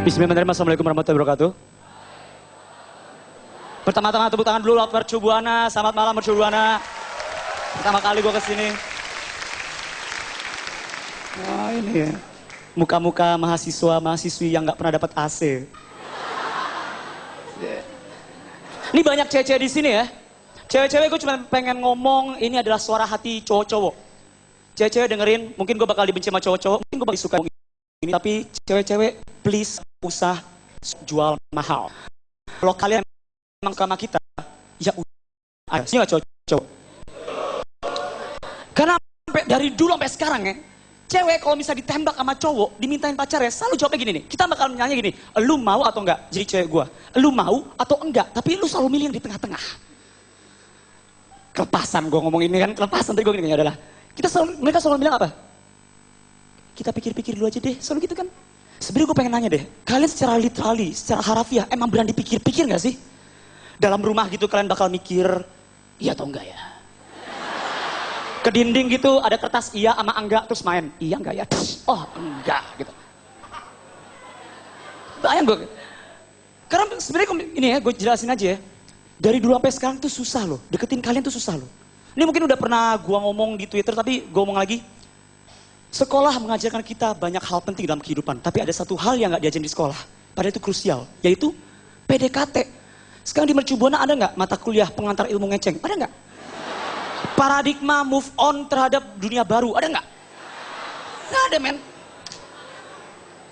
Bismillahirrahmanirrahim. Assalamualaikum warahmatullahi wabarakatuh. Pertama-tama tepuk tangan dulu buat Mercu Buana. Selamat malam Mercu Buana. Pertama kali gue kesini. Wah ini ya. Muka-muka mahasiswa-mahasiswi yang gak pernah dapat AC. Ini banyak cewek-cewek di sini ya. Cewek-cewek gue cuma pengen ngomong ini adalah suara hati cowok-cowok. Cewek-cewek dengerin, mungkin gue bakal dibenci sama cowok-cowok, mungkin gue bakal suka ini. Tapi cewek-cewek please usah jual mahal. Kalau kalian memang sama kita, ya udah. Sini gak cowok-cowok? Karena dari dulu sampai sekarang ya, cewek kalau misalnya ditembak sama cowok, dimintain pacar ya, selalu jawabnya gini nih. Kita bakal nanya gini, lu mau atau enggak jadi cewek gua? Lu mau atau enggak? Tapi lu selalu milih yang di tengah-tengah. Kelepasan gua ngomong ini kan, kelepasan tadi gua gini, ya udahlah. Mereka selalu bilang apa? Kita pikir-pikir dulu aja deh, selalu gitu kan. Sebenarnya gue pengen nanya deh, kalian secara literally, secara harafiah, emang berani dipikir-pikir gak sih? Dalam rumah gitu kalian bakal mikir, iya atau enggak ya? Ke dinding gitu ada kertas iya sama enggak, terus main, iya enggak ya? Oh enggak gitu. Bayang gue. Karena sebenarnya ini ya, gue jelasin aja ya. Dari dulu sampai sekarang tuh susah loh, deketin kalian tuh susah loh. Ini mungkin udah pernah gue ngomong di Twitter, tapi gue ngomong lagi. Sekolah mengajarkan kita banyak hal penting dalam kehidupan, tapi ada satu hal yang gak diajarin di sekolah. Padahal itu krusial, yaitu PDKT. Sekarang di Mercu Buana ada nggak mata kuliah pengantar ilmu ngeceng? Ada nggak? Paradigma move on terhadap dunia baru, ada nggak? Nggak ada men.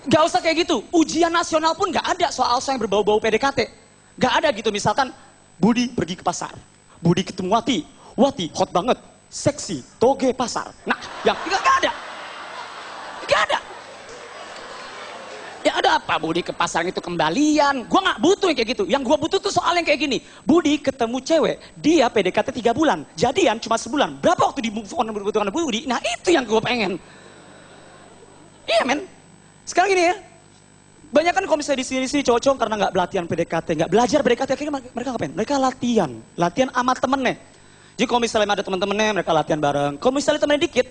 Gak usah kayak gitu, ujian nasional pun gak ada soal-soal yang berbau-bau PDKT. Gak ada gitu, misalkan Budi pergi ke pasar, Budi ketemu Wati, Wati hot banget, seksi, toge pasar. Nah, yang gak ada. Gak ada. Ya ada apa Budi ke pasar itu kembalian. Gue gak butuh yang kayak gitu. Yang gue butuh tuh soal yang kayak gini. Budi ketemu cewek, dia PDKT 3 bulan. Jadian cuma sebulan. Berapa waktu di move on berbutuhan Budi? Nah itu yang gue pengen. Iya men. Sekarang gini ya. Banyak kan kalau misalnya di sini cowok-cowok karena gak belatihan PDKT, gak belajar PDKT, akhirnya mereka ngapain? Mereka latihan. Latihan sama temennya. Jadi kalau misalnya ada temen-temennya, mereka latihan bareng. Kalau misalnya temennya dikit,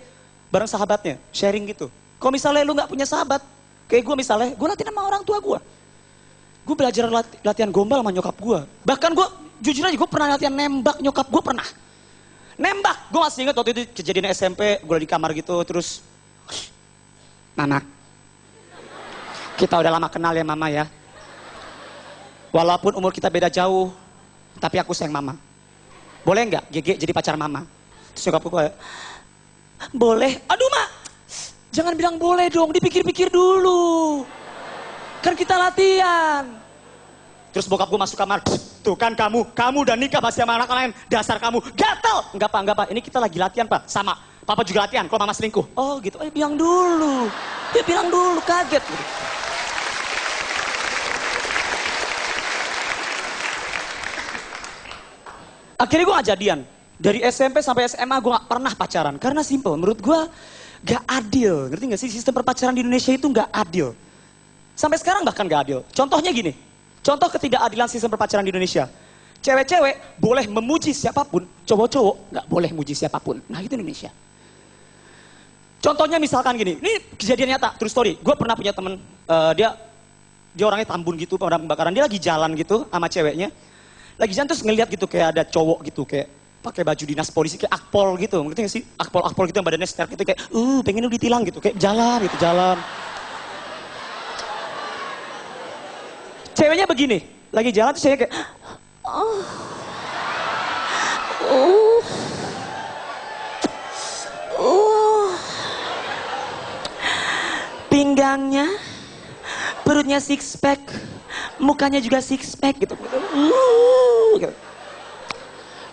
bareng sahabatnya, sharing gitu. Kalau misalnya lu gak punya sahabat, kayak gue misalnya, gue latihan sama orang tua gue. Gue belajar latihan gombal sama nyokap gue. Bahkan gue, jujur aja gue pernah latihan nembak nyokap gue pernah. Nembak, gue masih ingat waktu itu kejadian SMP, gue di kamar gitu, terus, Mama, kita udah lama kenal ya Mama ya. Walaupun umur kita beda jauh, tapi aku sayang Mama. Boleh nggak Gege jadi pacar Mama? Terus nyokap gue, boleh. Aduh Mak, jangan bilang boleh dong, dipikir-pikir dulu. Kan kita latihan. Terus bokap gue masuk kamar, tuh kan kamu udah nikah masih sama anak lain, dasar kamu, gatel. Enggak Pak, ini kita lagi latihan Pak, sama. Papa juga latihan, kalau Mama selingkuh. Oh gitu, bilang dulu. Dia bilang dulu, kaget. Gitu. Akhirnya gue gak jadian. Dari SMP sampai SMA gue gak pernah pacaran. Karena simple, menurut gue gak adil. Ngerti gak sih? Sistem perpacaran di Indonesia itu gak adil. Sampai sekarang bahkan gak adil. Contohnya gini. Contoh ketidakadilan sistem perpacaran di Indonesia. Cewek-cewek boleh memuji siapapun. Cowok-cowok gak boleh memuji siapapun. Nah itu Indonesia. Contohnya misalkan gini. Ini kejadian nyata, true story. Gue pernah punya temen. Dia orangnya tambun gitu, pemadam kebakaran. Dia lagi jalan gitu sama ceweknya. Lagi jalan terus ngeliat gitu kayak ada cowok gitu kayak pakai baju dinas polisi kayak akpol gitu, ngerti gak sih? Akpol gitu yang badannya ster gitu kayak pengen lu ditilang gitu, kayak jalan gitu, jalan. Ceweknya begini, lagi jalan terus ceweknya kayak pinggangnya, perutnya six pack, mukanya juga six pack gitu.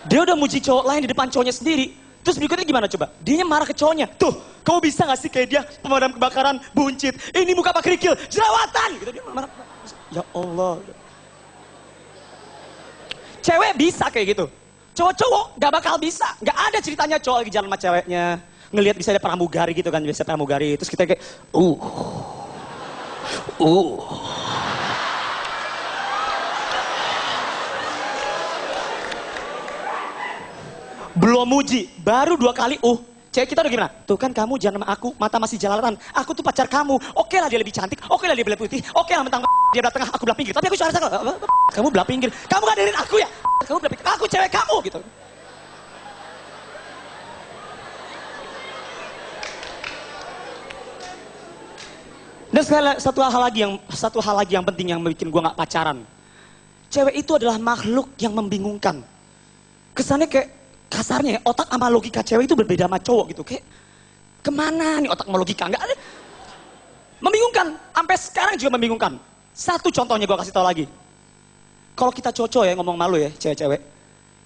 Dia udah muji cowok lain di depan cowoknya sendiri. Terus berikutnya gimana coba? Dia marah ke cowoknya. Tuh, kamu bisa gak sih kayak dia pemadam kebakaran, buncit. Ini muka apa kerikil, jerawatan. Gitu, dia marah. Ya Allah. Cewek bisa kayak gitu. Cowok-cowok gak bakal bisa. Gak ada ceritanya cowok lagi jalan sama ceweknya. Ngelihat bisa ada pramugari gitu kan. Biasa pramugari. Terus kita kayak, belum muji, baru 2 kali, cewek kita udah gimana? Tuh kan kamu jangan sama aku, mata masih jelalatan. Aku tuh pacar kamu. Oke lah dia lebih cantik, oke lah dia lebih putih, oke lah mentang dia belah tengah, aku belah pinggir. Tapi aku suara sakal. Kamu belah pinggir. Kamu gak dengerin aku ya? Kamu belah pinggir. Aku cewek kamu gitu. Dan satu hal lagi yang penting yang bikin gue nggak pacaran. Cewek itu adalah makhluk yang membingungkan. Kesannya kayak kasarnya ya, otak sama logika cewek itu berbeda sama cowok gitu. Kayak kemana nih otak sama logika? Nggak ada. Membingungkan. Sampai sekarang juga membingungkan. Satu contohnya gue kasih tau lagi. Kalau kita cocok ya ngomong malu ya cewek-cewek.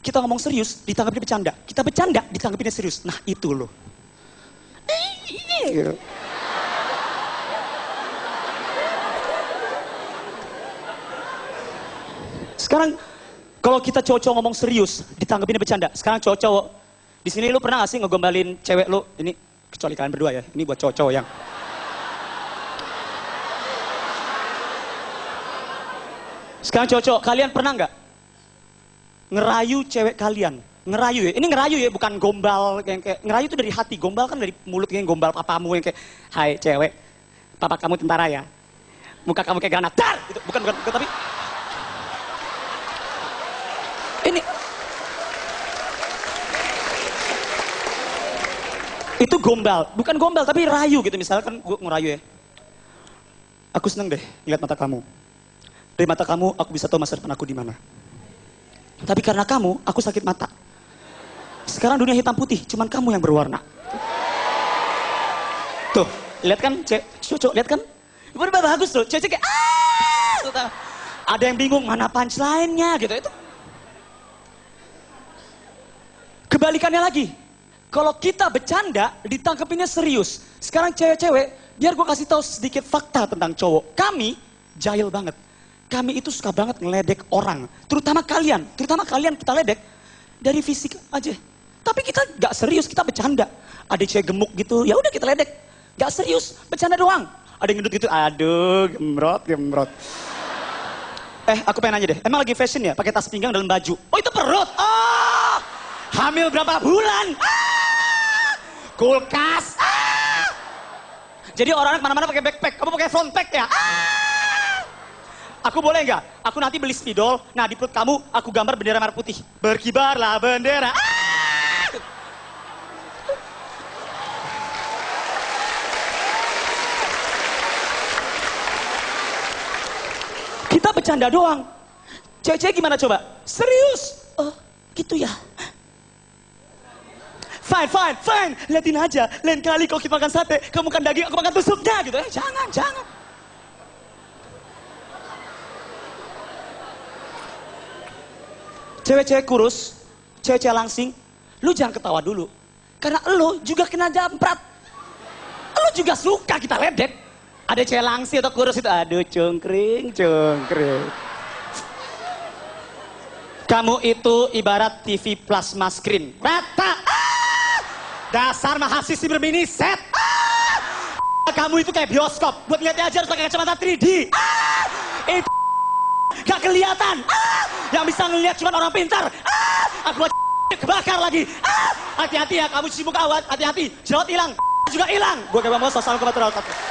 Kita ngomong serius ditanggapin bercanda. Kita bercanda ditanggapinnya serius. Nah itu loh. Gitu. Sekarang kalau kita cowok ngomong serius, ditanggepinnya bercanda. Sekarang cowok di sini lu pernah gak sih ngegombalin cewek lu? Ini kecuali kalian berdua ya. Ini buat cowok yang sekarang cowok kalian pernah nggak ngerayu cewek kalian? Ngerayu ya. Ini ngerayu ya, bukan gombal yang kayak ngerayu itu dari hati. Gombal kan dari mulut yang gombal papamu yang kayak, "Hai cewek, papa kamu tentara ya. Muka kamu kayak granat." Dar! Itu bukan tapi ini itu gombal, bukan gombal tapi rayu gitu. Misalkan gue ngerayu ya, aku seneng deh lihat mata kamu. Dari mata kamu aku bisa tahu masa depan aku di mana. Tapi karena kamu aku sakit mata. Sekarang dunia hitam putih, cuman kamu yang berwarna. Tuh, lihat kan, cocok lihat kan? Bener bagus tuh, cewek kayak ada yang bingung mana punchline-nya gitu itu. Kebalikannya lagi, kalau kita bercanda, ditangkepinnya serius. Sekarang cewek-cewek, biar gue kasih tahu sedikit fakta tentang cowok. Kami jahil banget. Kami itu suka banget ngeledek orang. Terutama kalian kita ledek dari fisik aja. Tapi kita gak serius, kita bercanda. Ada cewek gemuk gitu, ya udah kita ledek. Gak serius, bercanda doang. Ada yang gendut gitu, aduh gemrot. Aku pengen nanya deh, emang lagi fashion ya? Pakai tas pinggang dalam baju. Oh itu perut. Oh, hamil berapa bulan? Kulkas. Jadi orang kemana-mana pakai backpack, kamu pakai front pack ya? Aku boleh nggak? Aku nanti beli spidol, nah di perut kamu aku gambar bendera merah putih. Berkibarlah bendera. Kita bercanda doang. Cewek-cewek gimana coba? Serius? Oh, gitu ya. Fine. Liatin aja. Lain kali kalau kita makan sate, kamu makan daging, aku makan tusuknya gitu. Jangan. Cewek-cewek kurus, cewek-cewek langsing, lu jangan ketawa dulu. Karena lu juga kena jamprat. Lu juga suka kita ledek. Ada cewek langsing atau kurus itu, aduh cungkring. Kamu itu ibarat TV plasma screen. Rata. Dasar mahasiswi bermini set. Kamu itu kayak bioskop. Buat lihatnya aja harus pakai kacamata 3D. Itu gak kelihatan. Yang bisa ngelihat cuma orang pintar. Aku buat kebakar lagi. Hati-hati ya, kamu cuci muka awet. Hati-hati, jerawat hilang. Juga hilang. Gue kayak Bang Bos, assalamualaikum warahmatullahi wabarakatuh.